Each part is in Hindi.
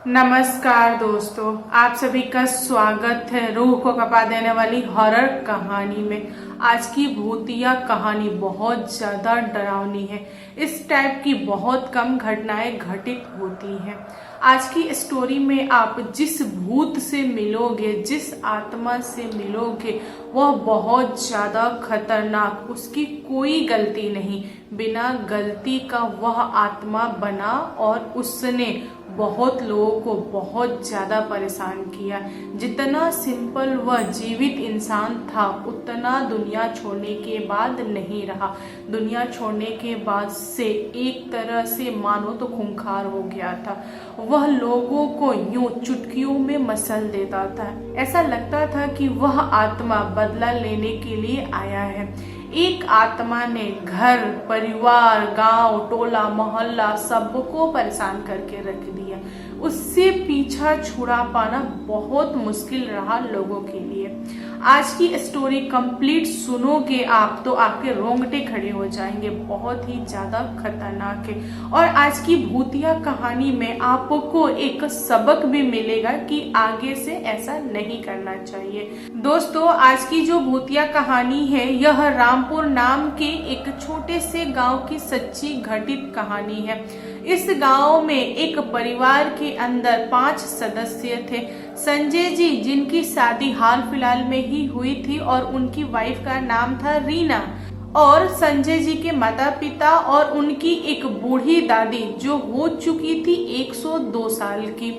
नमस्कार दोस्तों, आप सभी का स्वागत है रूह को कपा देने वाली हॉरर कहानी में। आज की भूतिया कहानी बहुत ज्यादा डरावनी है। इस टाइप की बहुत कम घटनाएं घटित होती हैं। आज की स्टोरी में आप जिस भूत से मिलोगे, जिस आत्मा से मिलोगे, वह बहुत ज्यादा खतरनाक, उसकी कोई गलती नहीं, बिना गलती का वह आत्मा बना और उसने बहुत लोगों को बहुत ज्यादा परेशान किया। जितना सिंपल वह जीवित इंसान था उतना दुनिया छोड़ने के बाद नहीं रहा। दुनिया छोड़ने के बाद से एक तरह से मानो तो खूंखार हो गया था। वह लोगों को यूं चुटकियों में मसल देता था। ऐसा लगता था कि वह आत्मा बदला लेने के लिए आया है। एक आत्मा ने घर परिवार गांव टोला मोहल्ला सबको परेशान करके रख दिया। उससे पीछा छुड़ा पाना बहुत मुश्किल रहा लोगों के लिए। आज की स्टोरी कंप्लीट सुनोगे आप तो आपके रोंगटे खड़े हो जाएंगे। बहुत ही ज्यादा खतरनाक है और आज की भूतिया कहानी में आपको एक सबक भी मिलेगा कि आगे से ऐसा नहीं करना चाहिए। दोस्तों, आज की जो भूतिया कहानी है यह रामपुर नाम के एक छोटे से गांव की सच्ची घटित कहानी है। इस गांव में एक परिवार के अंदर 5 सदस्य थे। संजय जी, जिनकी शादी हाल फिलहाल में ही हुई थी और उनकी वाइफ का नाम था रीना, और संजय जी के माता पिता और उनकी एक बूढ़ी दादी जो हो चुकी थी 102 साल की।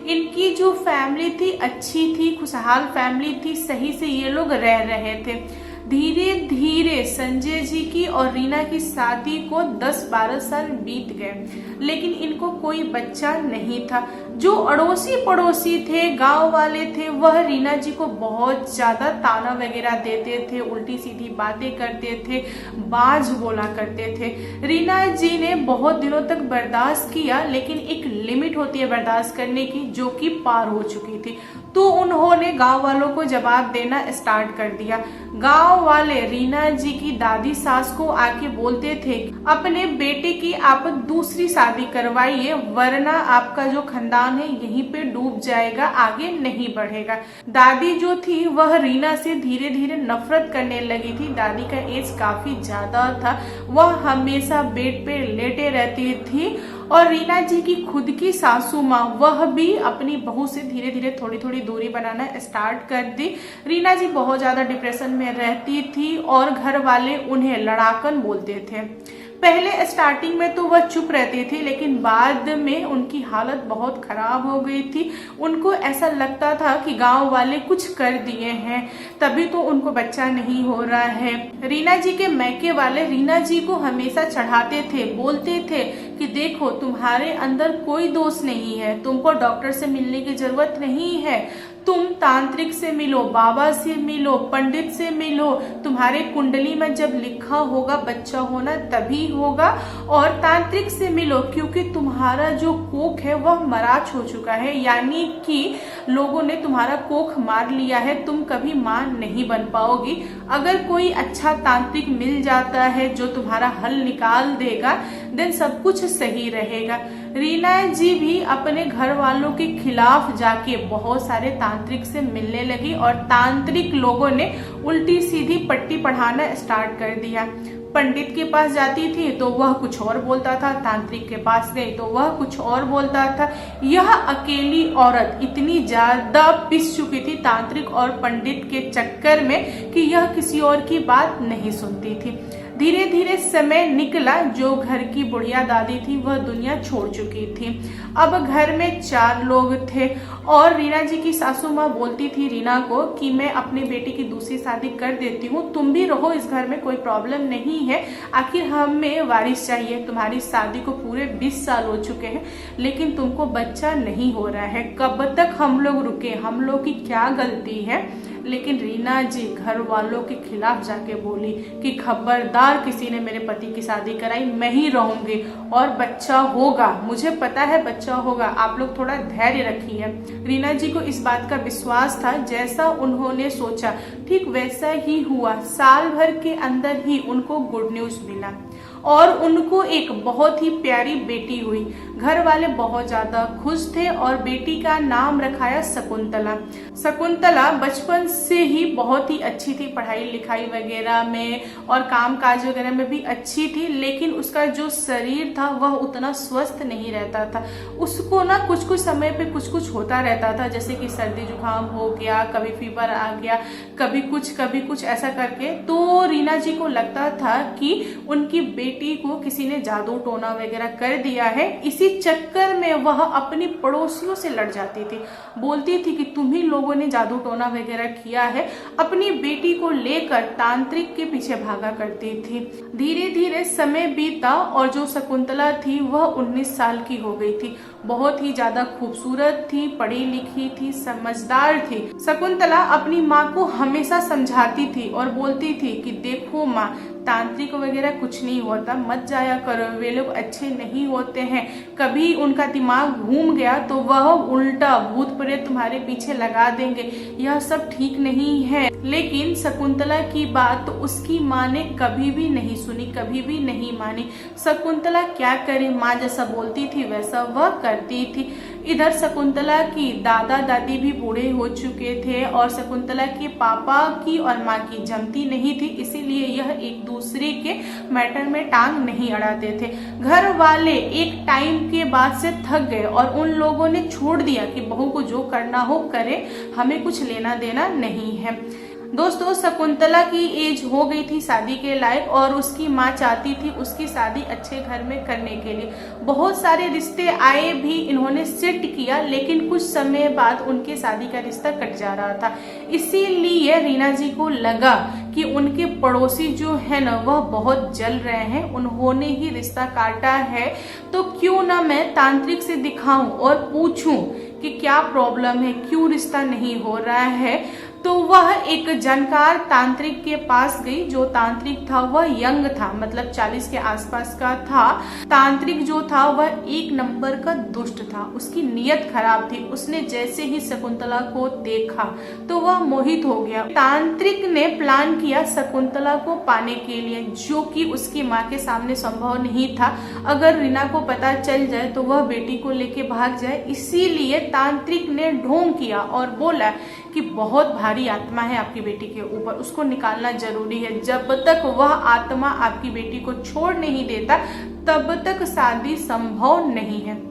इनकी जो फैमिली थी अच्छी थी, खुशहाल फैमिली थी, सही से ये लोग रह रहे थे। धीरे धीरे संजय जी की और रीना की शादी को 10-12 साल बीत गए, लेकिन इनको कोई बच्चा नहीं था। जो अड़ोसी पड़ोसी थे, गांव वाले थे, वह रीना जी को बहुत ज्यादा ताना वगैरह देते थे, उल्टी सीधी बातें करते थे, बाज बोला करते थे। रीना जी ने बहुत दिनों तक बर्दाश्त किया, लेकिन एक लिमिट होती है बर्दाश्त करने की, जो कि पार हो चुकी थी। तो उन्होंने गांव वालों को जवाब देना स्टार्ट कर दिया। गांव वाले रीना जी की दादी सास को आके बोलते थे, अपने बेटे की आप दूसरी शादी करवाइए, वरना आपका जो खानदान है यहीं पे डूब जाएगा, आगे नहीं बढ़ेगा। दादी जो थी वह रीना से धीरे धीरे नफरत करने लगी थी। दादी का एज काफी ज्यादा था, वह हमेशा बेड पे लेटे रहती थी। और रीना जी की खुद की सासू माँ, वह भी अपनी बहू से धीरे धीरे थोड़ी थोड़ी दूरी बनाना स्टार्ट कर दी। रीना जी बहुत ज्यादा डिप्रेशन में रहती थी और घर वाले उन्हें लड़ाकन बोलते थे। पहले स्टार्टिंग में तो वह चुप रहती थी, लेकिन बाद में उनकी हालत बहुत खराब हो गई थी। उनको ऐसा लगता था कि गांव वाले कुछ कर दिए हैं, तभी तो उनको बच्चा नहीं हो रहा है। रीना जी के मैके वाले रीना जी को हमेशा चढ़ाते थे, बोलते थे कि देखो तुम्हारे अंदर कोई दोष नहीं है, तुमको डॉक्टर से मिलने की जरूरत नहीं है, तुम तांत्रिक से मिलो, बाबा से मिलो, पंडित से मिलो, तुम्हारे कुंडली में जब लिखा होगा बच्चा होना तभी होगा, और तांत्रिक से मिलो क्योंकि तुम्हारा जो कोख है वह मराच हो चुका है, यानी कि लोगों ने तुम्हारा कोख मार लिया है, तुम कभी मां नहीं बन पाओगी। अगर कोई अच्छा तांत्रिक मिल जाता है जो तुम्हारा हल निकाल देगा, देन सब कुछ सही रहेगा। रीना जी भी अपने घर वालों के खिलाफ जाके बहुत सारे तांत्रिक से मिलने लगी और तांत्रिक लोगों ने उल्टी सीधी पट्टी पढ़ाना स्टार्ट कर दिया। पंडित के पास जाती थी तो वह कुछ और बोलता था, तांत्रिक के पास गई तो वह कुछ और बोलता था। यह अकेली औरत इतनी ज्यादा पिस चुकी थी तांत्रिक और पंडित के चक्कर में कि यह किसी और की बात नहीं सुनती थी। धीरे धीरे समय निकला, जो घर की बुढ़िया दादी थी वह दुनिया छोड़ चुकी थी। अब घर में 4 लोग थे और रीना जी की सासू माँ बोलती थी रीना को कि मैं अपने बेटे की दूसरी शादी कर देती हूँ, तुम भी रहो इस घर में, कोई प्रॉब्लम नहीं है, आखिर हमें वारिस चाहिए। तुम्हारी शादी को पूरे 20 साल हो चुके हैं लेकिन तुमको बच्चा नहीं हो रहा है, कब तक हम लोग रुके, हम लोग की क्या गलती है। लेकिन रीना जी घर वालों के खिलाफ जाके बोली कि खबरदार किसी ने मेरे पति की शादी कराई, मैं ही रहूंगी और बच्चा होगा, मुझे पता है बच्चा होगा, आप लोग थोड़ा धैर्य रखिए। रीना जी को इस बात का विश्वास था, जैसा उन्होंने सोचा ठीक वैसा ही हुआ। साल भर के अंदर ही उनको गुड न्यूज मिला और उनको एक बहुत ही प्यारी बेटी हुई। घर वाले बहुत ज्यादा खुश थे और बेटी का नाम रखाया शकुंतला। शकुंतला बचपन से ही बहुत ही अच्छी थी, पढ़ाई लिखाई वगैरह में और काम काज वगैरह में भी अच्छी थी, लेकिन उसका जो शरीर था वह उतना स्वस्थ नहीं रहता था। उसको ना कुछ कुछ समय पे कुछ कुछ होता रहता था, जैसे कि सर्दी जुकाम हो गया, कभी फीवर आ गया, कभी कुछ ऐसा करके। तो रीना जी को लगता था कि उनकी बेटी को किसी ने जादू टोना वगैरह कर दिया है। इसी चक्कर में वह अपनी पड़ोसियों से लड़ जाती थी, बोलती थी कि तुम ही लोगों ने जादू टोना वगैरह किया है। अपनी बेटी को लेकर तांत्रिक के पीछे भागा करती थी। धीरे धीरे समय बीता और जो शकुंतला थी वह 19 साल की हो गई थी। बहुत ही ज्यादा खूबसूरत थी, पढ़ी लिखी थी, समझदार थी। शकुंतला अपनी माँ को हमेशा समझाती थी और बोलती थी कि देखो माँ, तांत्रिक वगैरह कुछ नहीं होता, मत जाया करो, वे लोग अच्छे नहीं होते हैं। कभी उनका दिमाग घूम गया तो वह उल्टा भूत प्रेत तुम्हारे पीछे लगा देंगे, यह सब ठीक नहीं है। लेकिन शकुंतला की बात तो उसकी माँ ने कभी भी नहीं सुनी, कभी भी नहीं मानी। शकुंतला क्या करे, माँ जैसा बोलती थी वैसा वह करती थी। इधर शकुंतला की दादा दादी भी बूढ़े हो चुके थे और शकुंतला के पापा की और माँ की जमती नहीं थी, इसीलिए यह एक दूसरे के मैटर में टांग नहीं अड़ाते थे। घर वाले एक टाइम के बाद से थक गए और उन लोगों ने छोड़ दिया कि बहू को जो करना हो करे, हमें कुछ लेना देना नहीं है। दोस्तों, शकुंतला की एज हो गई थी शादी के लायक और उसकी माँ चाहती थी उसकी शादी अच्छे घर में करने के लिए। बहुत सारे रिश्ते आए भी, इन्होंने सेट किया, लेकिन कुछ समय बाद उनके शादी का रिश्ता कट जा रहा था। इसीलिए रीना जी को लगा कि उनके पड़ोसी जो है ना वह बहुत जल रहे हैं, उन्होंने ही रिश्ता काटा है, तो क्यों ना मैं तांत्रिक से दिखाऊं और पूछूं कि क्या प्रॉब्लम है, क्यों रिश्ता नहीं हो रहा है। तो वह एक जानकार तांत्रिक के पास गई। जो तांत्रिक था वह यंग था, मतलब 40 के आसपास का था। तांत्रिक जो था वह एक नंबर का दुष्ट था, उसकी नीयत खराब थी। उसने जैसे ही शकुंतला को देखा तो वह मोहित हो गया। तांत्रिक ने प्लान किया शकुंतला को पाने के लिए, जो कि उसकी माँ के सामने संभव नहीं था। अगर रीना को पता चल जाए तो वह बेटी को लेके भाग जाए, इसीलिए तांत्रिक ने ढोंग किया और बोला कि बहुत भारी आत्मा है आपकी बेटी के ऊपर, उसको निकालना जरूरी है। जब तक वह आत्मा आपकी बेटी को छोड़ नहीं देता तब तक शादी संभव नहीं है।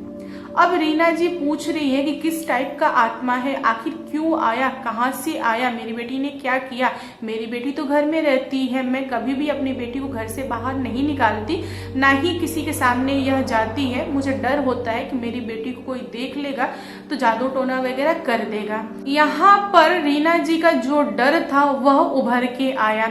अब रीना जी पूछ रही है कि किस टाइप का आत्मा है, आखिर क्यों आया, कहाँ से आया, मेरी बेटी ने क्या किया। मेरी बेटी तो घर में रहती है, मैं कभी भी अपनी बेटी को घर से बाहर नहीं निकालती, ना ही किसी के सामने यह जाती है। मुझे डर होता है कि मेरी बेटी को कोई देख लेगा तो जादू टोना वगैरह कर देगा। यहाँ पर रीना जी का जो डर था वह उभर के आया।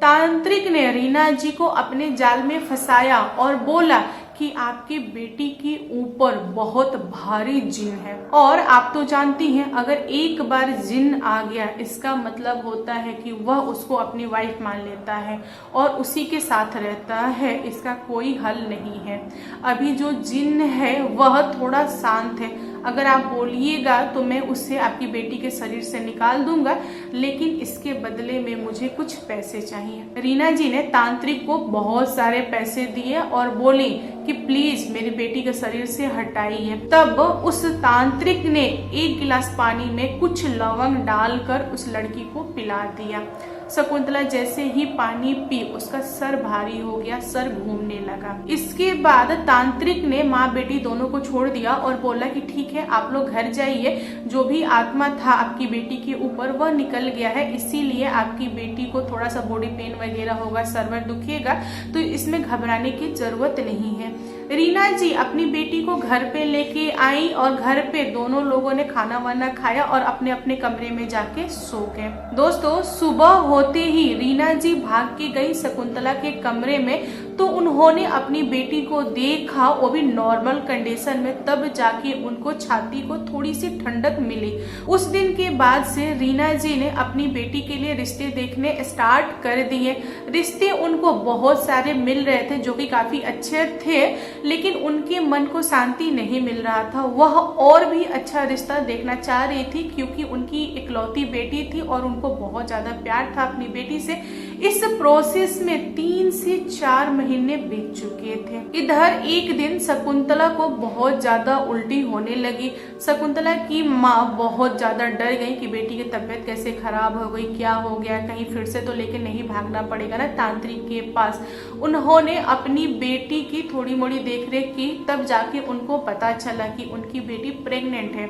तांत्रिक ने रीना जी को अपने जाल में फंसाया और बोला कि आपकी बेटी के ऊपर बहुत भारी जिन है, और आप तो जानती हैं अगर एक बार जिन आ गया इसका मतलब होता है कि वह उसको अपनी वाइफ मान लेता है और उसी के साथ रहता है, इसका कोई हल नहीं है। अभी जो जिन है वह थोड़ा शांत है, अगर आप बोलिएगा तो मैं उससे आपकी बेटी के शरीर से निकाल दूंगा, लेकिन इसके बदले में मुझे कुछ पैसे चाहिए। रीना जी ने तांत्रिक को बहुत सारे पैसे दिए और बोली कि प्लीज मेरी बेटी के शरीर से हटाइए। तब उस तांत्रिक ने एक गिलास पानी में कुछ लवंग डालकर उस लड़की को पिला दिया। शकुंतला जैसे ही पानी पी उसका सर भारी हो गया, सर घूमने लगा। इसके बाद तांत्रिक ने माँ बेटी दोनों को छोड़ दिया और बोला कि ठीक है आप लोग घर जाइए, जो भी आत्मा था आपकी बेटी के ऊपर वह निकल गया है, इसीलिए आपकी बेटी को थोड़ा सा बॉडी पेन वगैरह होगा, सर्वर दुखेगा, तो इसमें घबराने की जरूरत नहीं है। रीना जी अपनी बेटी को घर पे लेके आई और घर पे दोनों लोगों ने खाना वाना खाया और अपने अपने कमरे में जाके सो गए। दोस्तों, सुबह होते ही रीना जी भाग के गई शकुंतला के कमरे में, तो उन्होंने अपनी बेटी को देखा, वो भी नॉर्मल कंडीशन में, तब जाके उनको छाती को थोड़ी सी ठंडक मिली। उस दिन के बाद से रीना जी ने अपनी बेटी के लिए रिश्ते देखने स्टार्ट कर दिए। रिश्ते उनको बहुत सारे मिल रहे थे जो कि काफी अच्छे थे, लेकिन उनके मन को शांति नहीं मिल रहा था। वह और भी अच्छा रिश्ता देखना चाह रही थी क्योंकि उनकी इकलौती बेटी थी और उनको बहुत ज्यादा प्यार था अपनी बेटी से, इस प्रोसेस में 3 से 4 महीने बीत चुके थे। इधर एक दिन शकुंतला को बहुत ज्यादा उल्टी होने लगी। शकुंतला की माँ बहुत ज्यादा डर गई कि बेटी की तबीयत कैसे खराब हो गई, क्या हो गया, कहीं फिर से तो लेके नहीं भागना पड़ेगा ना तांत्रिक के पास। उन्होंने अपनी बेटी की थोड़ी मोड़ी देखरेख की, तब जाके उनको पता चला कि उनकी बेटी प्रेग्नेंट है।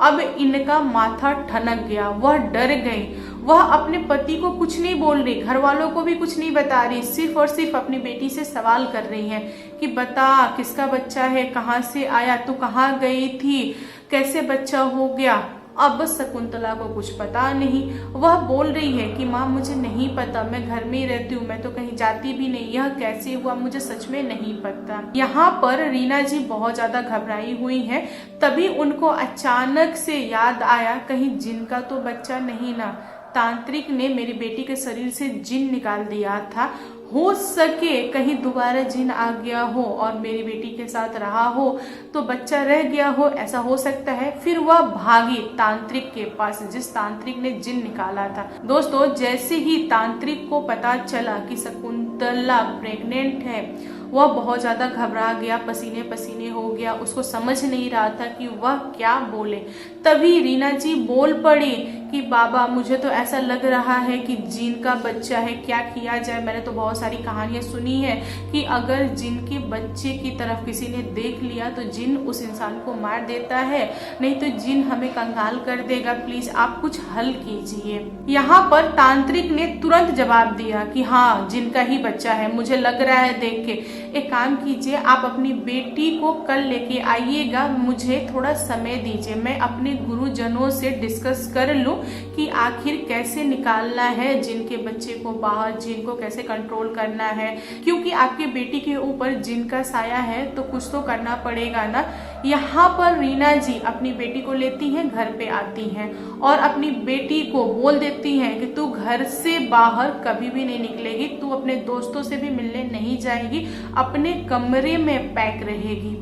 अब इनका माथा ठनक गया, वह डर गई। वह अपने पति को कुछ नहीं बोल रही, घर वालों को भी कुछ नहीं बता रही, सिर्फ और सिर्फ अपनी बेटी से सवाल कर रही है कि बता किसका बच्चा है, कहाँ से आया, तू कहाँ गई थी, कैसे बच्चा हो गया। अब शकुंतला को कुछ पता नहीं। वह बोल रही है कि माँ मुझे नहीं पता, मैं घर में ही रहती हूँ, मैं तो कहीं जाती भी नहीं, यह कैसे हुआ मुझे सच में नहीं पता। यहाँ पर रीना जी बहुत ज्यादा घबराई हुई हैं। तभी उनको अचानक से याद आया कहीं जिन का तो बच्चा नहीं ना, तांत्रिक ने मेरी बेटी के शरीर से जिन निकाल दिया था। हो सके कहीं दोबारा जिन आ गया हो और मेरी बेटी के साथ रहा हो तो बच्चा रह गया हो, ऐसा हो सकता है। फिर वह भागी तांत्रिक के पास जिस तांत्रिक ने जिन निकाला था। दोस्तों जैसे ही तांत्रिक को पता चला कि शकुंतला प्रेग्नेंट है, वह बहुत ज्यादा घबरा गया, पसीने पसीने हो गया, उसको समझ नहीं रहा था कि वह क्या बोले। तभी रीना जी बोल पड़ी कि बाबा मुझे तो ऐसा लग रहा है कि जिन का बच्चा है, क्या किया जाए। मैंने तो बहुत सारी कहानियां सुनी है कि अगर जिन के बच्चे की तरफ किसी ने देख लिया तो जिन उस इंसान को मार देता है, नहीं तो जिन हमें कंगाल कर देगा, प्लीज आप कुछ हल कीजिए। यहाँ पर तांत्रिक ने तुरंत जवाब दिया कि हाँ जिन का ही बच्चा है, मुझे लग रहा है देख के। एक काम कीजिए, आप अपनी बेटी को कल लेके आइएगा, मुझे थोड़ा समय दीजिए, मैं अपने गुरुजनों से डिस्कस कर लूं कि आखिर कैसे निकालना है जिन के बच्चे को बाहर, जिन को कैसे कंट्रोल करना है, क्योंकि आपके बेटी के ऊपर जिन का साया है तो कुछ तो करना पड़ेगा ना। यहाँ पर रीना जी अपनी बेटी को लेती हैं, घर पे आती हैं और अपनी बेटी को बोल देती हैं कि तू घर से बाहर कभी भी नहीं निकलेगी, तू अपने दोस्तों से भी मिलने नहीं जाएगी, अपने कमरे में पैक रहेगी।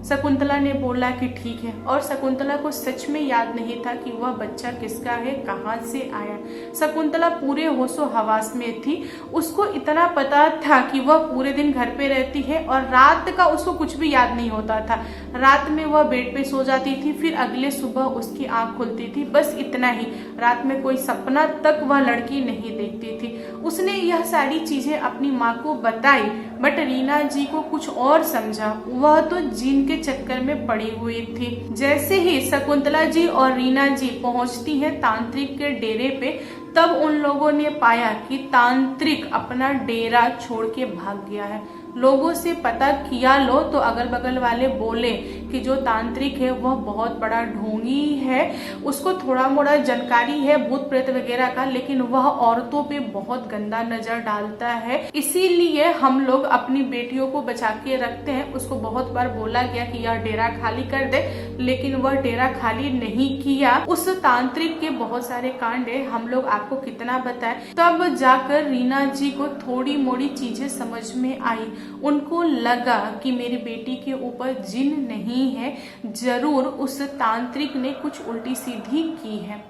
शकुंतला ने बोला कि ठीक है, और शकुंतला को सच में याद नहीं था कि वह बच्चा किसका है, कहाँ से आया। शकुंतला पूरे होशो हवास में थी। उसको इतना पता था कि वह पूरे दिन घर पे रहती है और रात का उसको कुछ भी याद नहीं होता था। रात में वह बेड पे सो जाती थी, फिर अगले सुबह उसकी आंख खुलती थी, बस इतना ही। रात में कोई सपना तक वह लड़की नहीं देखती थी। उसने यह सारी चीजें अपनी माँ को बताई, बट रीना जी को कुछ और समझा। वह तो जिन के चक्कर में पड़ी हुई थी। जैसे ही शकुंतला जी और रीना जी पहुंचती हैं तांत्रिक के डेरे पे, तब उन लोगों ने पाया कि तांत्रिक अपना डेरा छोड़ के भाग गया है। लोगों से पता किया लो तो अगल बगल वाले बोले कि जो तांत्रिक है वह बहुत बड़ा ढोंगी है, उसको थोड़ा मोड़ा जानकारी है भूत प्रेत वगैरह का, लेकिन वह औरतों पे बहुत गंदा नजर डालता है। इसीलिए हम लोग अपनी बेटियों को बचा के रखते हैं। उसको बहुत बार बोला गया कि यह डेरा खाली कर दे, लेकिन वह डेरा खाली नहीं किया। उस तांत्रिक के बहुत सारे कांड है, हम लोग आपको कितना बताएं। तब जाकर रीना जी को थोड़ी मोड़ी चीजें समझ में आई। उनको लगा कि मेरी बेटी के ऊपर जिन नहीं है, जरूर उस तांत्रिक ने कुछ उल्टी सीधी की है।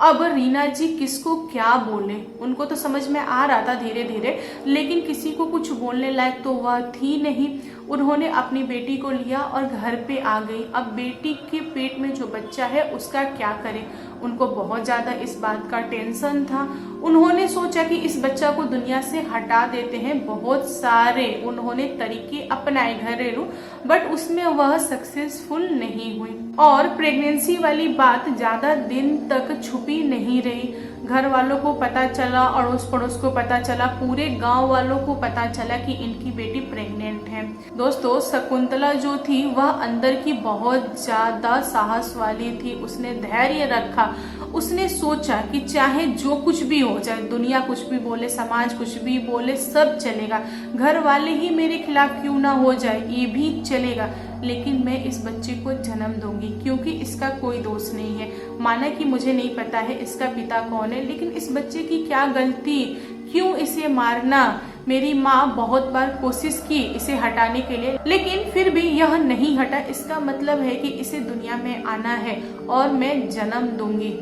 अब रीना जी किसको क्या बोले, उनको तो समझ में आ रहा था धीरे धीरे, लेकिन किसी को कुछ बोलने लायक तो वह थी नहीं। उन्होंने अपनी बेटी को लिया और घर पे आ गई। अब बेटी के पेट में जो बच्चा है उसका क्या करें, उनको बहुत ज्यादा इस बात का टेंशन था। उन्होंने सोचा कि इस बच्चा को दुनिया से हटा देते हैं। बहुत सारे उन्होंने तरीके अपनाए घरेलू, बट उसमें वह सक्सेसफुल नहीं हुई। और प्रेगनेंसी वाली बात ज्यादा दिन तक छुपी नहीं रही। घर वालों को पता चला, अड़ोस पड़ोस को पता चला, पूरे गांव वालों को पता चला कि इनकी बेटी प्रेग्नेंट है। दोस्तों शकुंतला जो थी वह अंदर की बहुत ज्यादा साहस वाली थी। उसने धैर्य रखा। उसने सोचा कि चाहे जो कुछ भी हो जाए, दुनिया कुछ भी बोले, समाज कुछ भी बोले, सब चलेगा, घर वाले ही मेरे खिलाफ क्यों ना हो जाए ये भी चलेगा, लेकिन मैं इस बच्चे को जन्म दूंगी, क्योंकि इसका कोई दोष नहीं है। माना कि मुझे नहीं पता है इसका पिता कौन है, लेकिन इस बच्चे की क्या गलती, क्यों इसे मारना, मेरी माँ बहुत बार कोशिश की इसे हटाने के लिए, लेकिन फिर भी यह नहीं हटा। इसका मतलब है कि इसे दुनिया में आना है और मैं जन्म दूंगी।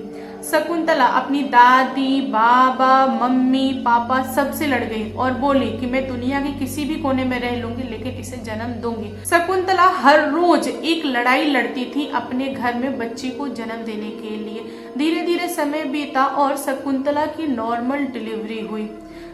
शकुंतला अपनी दादी, बाबा, मम्मी, पापा सबसे लड़ गई और बोली कि मैं दुनिया के किसी भी कोने में रह लूंगी, लेकिन इसे जन्म दूंगी। शकुंतला हर रोज एक लड़ाई लड़ती थी अपने घर में बच्ची को जन्म देने के लिए। धीरे धीरे समय बीता और शकुंतला की नॉर्मल डिलीवरी हुई।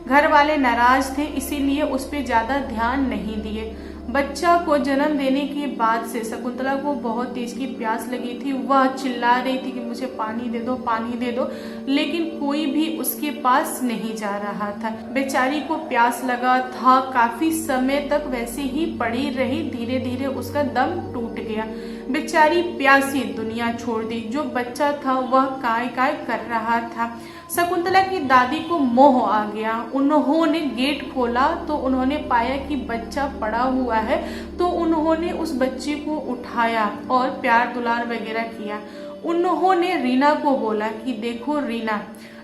घर वाले नाराज थे, इसीलिए उस पर ज्यादा ध्यान नहीं दिए। बच्चा को जन्म देने के बाद से शकुंतला को बहुत तेज की प्यास लगी थी। वह चिल्ला रही थी कि मुझे पानी दे दो, पानी दे दो, लेकिन कोई भी उसके पास नहीं जा रहा था। बेचारी को प्यास लगा था, काफी समय तक वैसे ही पड़ी रही। धीरे धीरे उसका दम टूट गया। बेचारी प्यासी दुनिया छोड़ दी। जो बच्चा था वह काय काय कर रहा था। शकुंतला की दादी को मोह आ गया। उन्होंने गेट खोला तो उन्होंने पाया कि बच्चा पड़ा हुआ है, तो उन्होंने उस बच्चे को उठाया और प्यार दुलार वगैरह किया। उन्होंने रीना को बोला कि देखो रीना,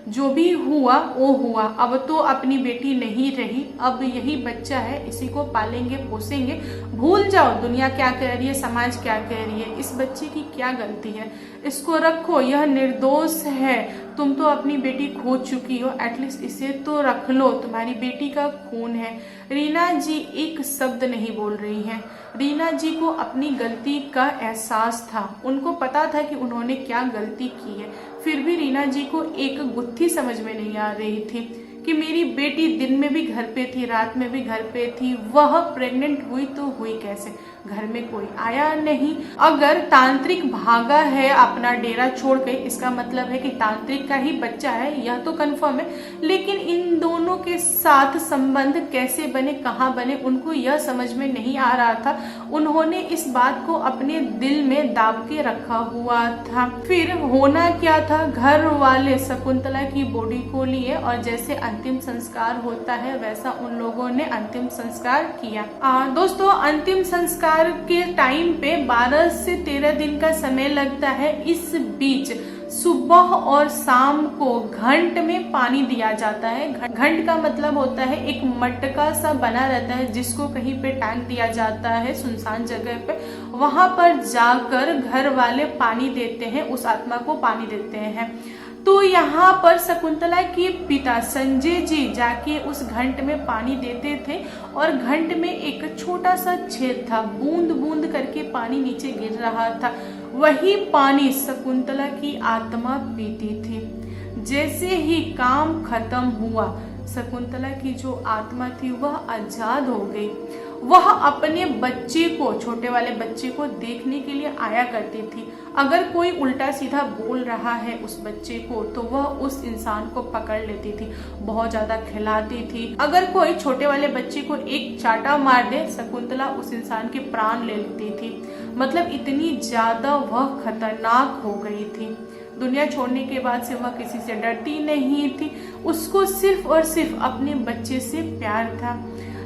जो भी हुआ वो हुआ, अब तो अपनी बेटी नहीं रही, अब यही बच्चा है, इसी को पालेंगे पोसेंगे। भूल जाओ दुनिया क्या कह रही है, समाज क्या कह रही है, इस बच्चे की क्या गलती है, इसको रखो, यह निर्दोष है। तुम तो अपनी बेटी खो चुकी हो, एटलीस्ट इसे तो रख लो, तुम्हारी बेटी का खून है। रीना जी एक शब्द नहीं बोल रही हैं। रीना जी को अपनी गलती का एहसास था। उनको पता था कि उन्होंने क्या गलती की है, फिर भी रीना जी को एक गुत्थी समझ में नहीं आ रही थी कि मेरी बेटी दिन में भी घर पे थी, रात में भी घर पे थी, वह प्रेग्नेंट हुई तो हुई कैसे, घर में कोई आया नहीं। अगर तांत्रिक भागा है अपना डेरा छोड़ के, इसका मतलब है कि तांत्रिक का ही बच्चा है, यह तो कंफर्म है। लेकिन इन दोनों के साथ संबंध कैसे बने, कहाँ बने, उनको यह समझ में नहीं आ रहा था। उन्होंने इस बात को अपने दिल में दाब के रखा हुआ था। फिर होना क्या था, घर वाले शकुंतला की बॉडी को लिए और जैसे अंतिम संस्कार होता है वैसा उन लोगों ने अंतिम संस्कार किया। दोस्तों, अंतिम संस्कार के टाइम पे 12 से 13 दिन का समय लगता है। इस बीच सुबह और शाम को घंट में पानी दिया जाता है। घंट का मतलब होता है एक मटका सा बना रहता है जिसको कहीं पे टांग दिया जाता है सुनसान जगह पे। वहां पर जाकर घर वाले पानी देते हैं, उस आत्मा को पानी देते हैं। तो यहाँ पर शकुंतला के पिता संजय जी जाके उस घंट में पानी देते थे और घंट में एक छोटा सा छेद था, बूंद बूंद करके पानी नीचे गिर रहा था। वही पानी शकुंतला की आत्मा पीती थी। जैसे ही काम खत्म हुआ, शकुंतला की जो आत्मा थी वह आजाद हो गई। वह अपने बच्चे को, छोटे वाले बच्चे को देखने के लिए आया करती थी। अगर कोई उल्टा सीधा बोल रहा है उस बच्चे को तो वह उस इंसान को पकड़ लेती थी, बहुत ज्यादा खिलाती थी। अगर कोई छोटे वाले बच्चे को एक चाटा मार दे, शकुंतला उस इंसान के प्राण ले लेती थी। मतलब इतनी ज्यादा वह खतरनाक हो गई थी। दुनिया छोड़ने के बाद से वह किसी से डरती नहीं थी। उसको सिर्फ और सिर्फ अपने बच्चे से प्यार था।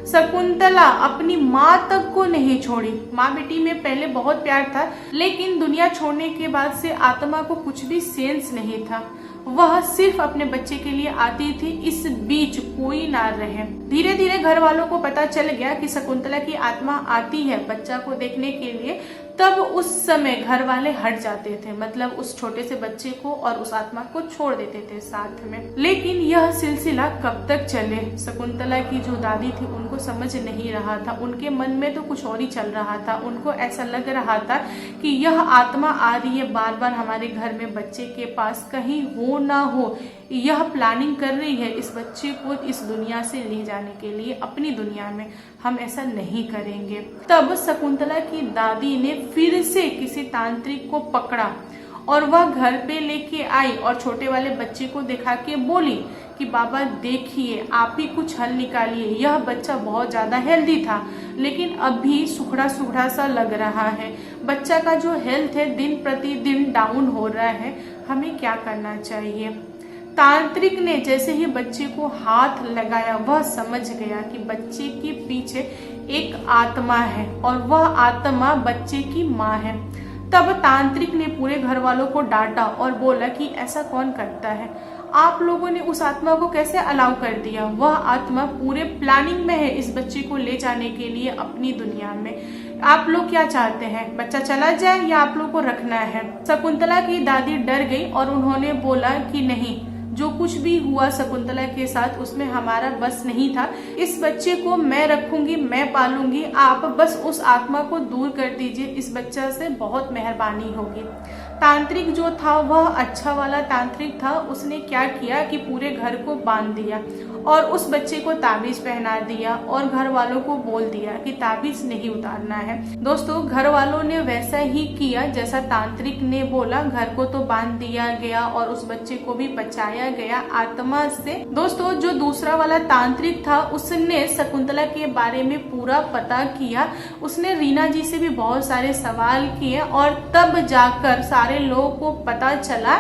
शकुंतला अपनी माँ तक को नहीं छोड़ी। माँ बेटी में पहले बहुत प्यार था, लेकिन दुनिया छोड़ने के बाद से आत्मा को कुछ भी सेंस नहीं था। वह सिर्फ अपने बच्चे के लिए आती थी, इस बीच कोई ना रहे। धीरे धीरे घर वालों को पता चल गया कि शकुंतला की आत्मा आती है बच्चा को देखने के लिए। तब उस समय घर वाले हट जाते थे, मतलब उस छोटे से बच्चे को और उस आत्मा को छोड़ देते थे साथ में। लेकिन यह सिलसिला कब तक चले, शकुंतला की जो दादी थी उनको समझ नहीं रहा था। उनके मन में तो कुछ और ही चल रहा था। उनको ऐसा लग रहा था कि यह आत्मा आ रही है बार बार हमारे घर में बच्चे के पास, कहीं हो ना हो यह प्लानिंग कर रही है इस बच्चे को इस दुनिया से ले जाने के लिए अपनी दुनिया में। हम ऐसा नहीं करेंगे। तब शकुंतला की दादी ने फिर से किसी तांत्रिक को पकड़ा और वह घर पे लेके आई और छोटे वाले बच्चे को दिखा के बोली कि बाबा देखिए, आप ही कुछ हल निकालिए। यह बच्चा बहुत ज्यादा हेल्दी था, लेकिन अभी सुखड़ा सुखड़ा सा लग रहा है। बच्चा का जो हेल्थ है दिन प्रतिदिन डाउन हो रहा है। हमें क्या करना चाहिए? तांत्रिक ने जैसे ही बच्चे को हाथ लगाया, वह समझ गया कि बच्चे के पीछे एक आत्मा है और वह आत्मा बच्चे की माँ है। तब तांत्रिक ने पूरे घर वालों को डांटा और बोला कि ऐसा कौन करता है? आप लोगों ने उस आत्मा को कैसे अलाउ कर दिया? वह आत्मा पूरे प्लानिंग में है इस बच्चे को ले जाने के लिए अपनी दुनिया में। आप लोग क्या चाहते हैं, बच्चा चला जाए या आप लोग को रखना है? शकुंतला की दादी डर गई और उन्होंने बोला कि नहीं, जो कुछ भी हुआ शकुंतला के साथ उसमें हमारा बस नहीं था। इस बच्चे को मैं रखूंगी, मैं पालूंगी, आप बस उस आत्मा को दूर कर दीजिए, इस बच्चा से बहुत मेहरबानी होगी। तांत्रिक जो था वह अच्छा वाला तांत्रिक था। उसने क्या किया कि पूरे घर को बांध दिया और उस बच्चे को ताबीज पहना दिया और घर वालों को बोल दिया कि ताबीज नहीं उतारना है। दोस्तों, घर वालों ने वैसा ही किया जैसा तांत्रिक ने बोला। घर को तो बांध दिया गया और उस बच्चे को भी बचाया गया आत्मा से। दोस्तों, जो दूसरा वाला तांत्रिक था उसने शकुंतला के बारे में पूरा पता किया। उसने रीना जी से भी बहुत सारे सवाल किए और तब जाकर सारे लोगों को पता चला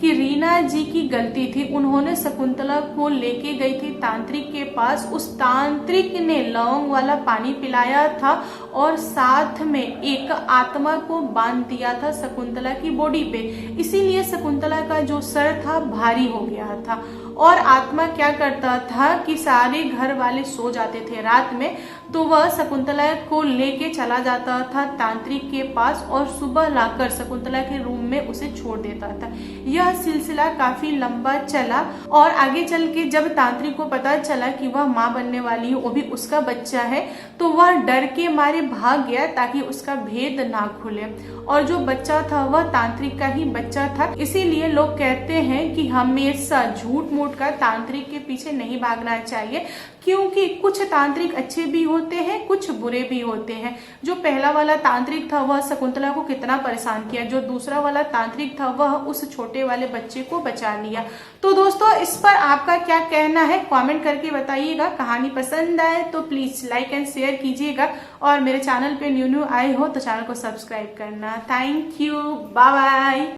कि रीना जी की गलती थी। उन्होंने शकुंतला को लेके गई थी तांत्रिक के पास। उस तांत्रिक ने लौंग वाला पानी पिलाया था और साथ में एक आत्मा को बांध दिया था शकुंतला की बॉडी पे। इसीलिए शकुंतला का जो सर था भारी हो गया था। और आत्मा क्या करता था कि सारे घर वाले सो जाते थे रात में, तो वह शकुंतला को लेके चला जाता था तांत्रिक के पास और सुबह लाकर शकुंतला के रूम में उसे छोड़ देता था। यह सिलसिला काफी लंबा चला और आगे चल के जब तांत्रिक को पता चला कि वह माँ बनने वाली है, वो भी उसका बच्चा है, तो वह डर के मारे भाग गया ताकि उसका भेद ना खुले। और जो बच्चा था वह तांत्रिक का ही बच्चा था। इसीलिए लोग कहते हैं कि हमेशा झूठ मूठ का तांत्रिक के पीछे नहीं भागना चाहिए, क्योंकि कुछ तांत्रिक अच्छे भी होते हैं, कुछ बुरे भी होते हैं। जो पहला वाला तांत्रिक था वह शकुंतला को कितना परेशान किया, जो दूसरा वाला तांत्रिक था वह उस छोटे वाले बच्चे को बचा लिया। तो दोस्तों, इस पर आपका क्या कहना है कमेंट करके बताइएगा। कहानी पसंद आए तो प्लीज लाइक एंड शेयर कीजिएगा और मेरे चैनल पे न्यू आए हो तो चैनल को सब्सक्राइब करना। Thank you, bye bye.